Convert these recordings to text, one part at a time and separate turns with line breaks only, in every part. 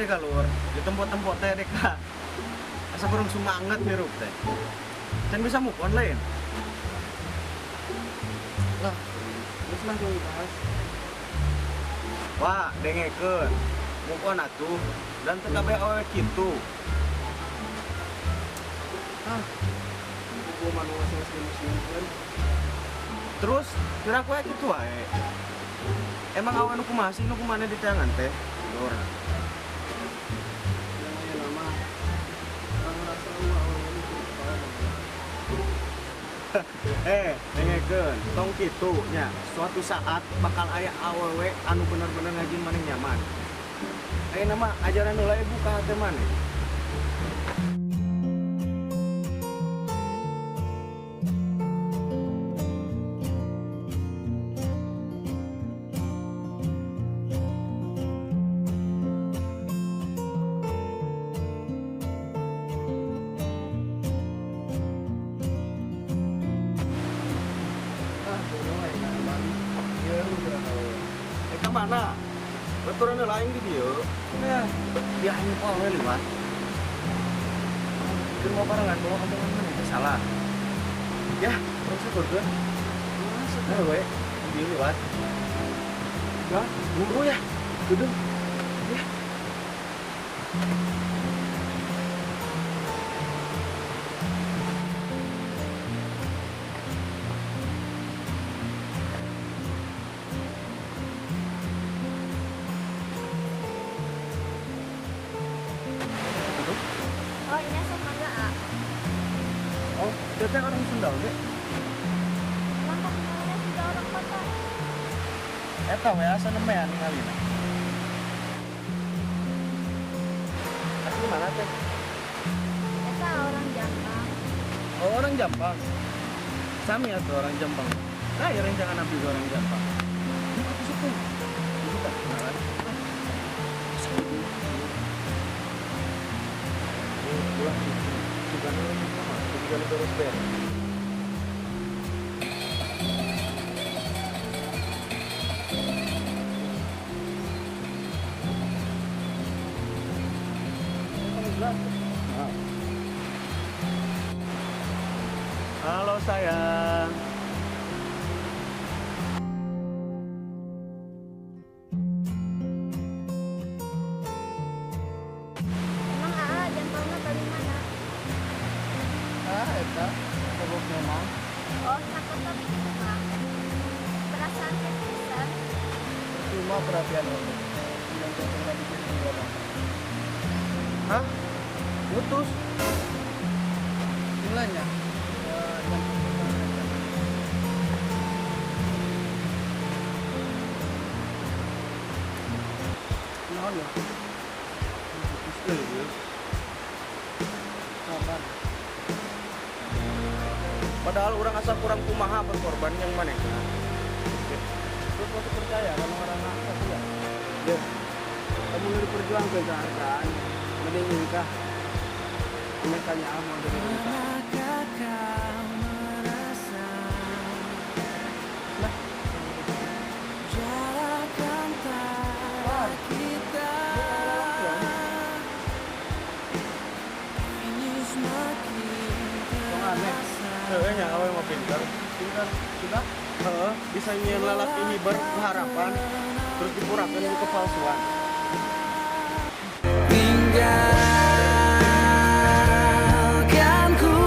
kalur di tempat-tempat teh dek asa kurang semangat hirup teh can bisa move on lain
Lah, terus lah yang dibahas.
wah dengekeun move on atuh dan teu kabeh awewe kitu
Gua manual sing musim-musim.
terus kira aku kitu wae emang awewe nu kumaha sih nu kumaha di tangan teh lur
Namanya nama. Orang rasa awal ini
dengekeun tong kitu nya suatu saat bakal aya awewe anu bener-bener ngajin maneh nyaman ayeuna mah ajaran heula buka hate maneh Eta mana? Baturan lain di dia. Nah, dia hanya kau we liwat. Keur mau barengan bawa omongan mana itu salah. Ya, terus syukurkeun. Nah, we, dia liwat. Ya, buru ya. Duduk. Ya.
Oh ini sama enggak A?
Oh, dia teh orang Sunda ge.
Emang kebenarannya sudah orang kota.
Eta we asa nemean ningalina. Asli mana teh?
Eta orang Jampang.
Oh, orang Jampang. Sami atuh orang Jampang. Nah, ya jangan nabi orang Jampang. Ini apa sih tuh? Ini tak kenalan. Pulang juga nih, juga nih terus ber. Halo sayang.
Emang A Jampangnya dari mana?
eta kebuk memang.
Oh sakota begitu Pak. Perasaan ketisan.
Cuma perhatian lo. Yang penting lagi jadi orang.
Hah? Putus?
Mulanya. Naon ya? Sabar.
Padahal orang asa kurang kumaha berkorban yang mana?
Terus masih percaya sama orang nakal ya? Ya. Kamu udah diperjuangkan kehargaan. Mending nikah. Mereka nyaman dari nikah.
Kayaknya awal mau pintar.
Pintar sudah.
Bisa nyian lalaki hibar keharapan, terus dipurakan itu kepalsuan.
Tinggalkanku,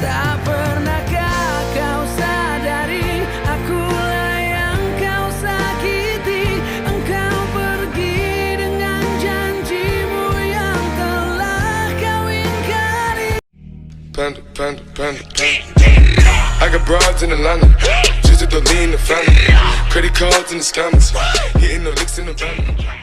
tak pernahkah kau sadari akulah yang kau sakiti. Engkau pergi dengan janjimu yang telah kau ingkari.
Panda, panda, panda, panda. I got broads in Atlanta, just to lean the family. Credit cards in the scammers, hitting the licks in the van.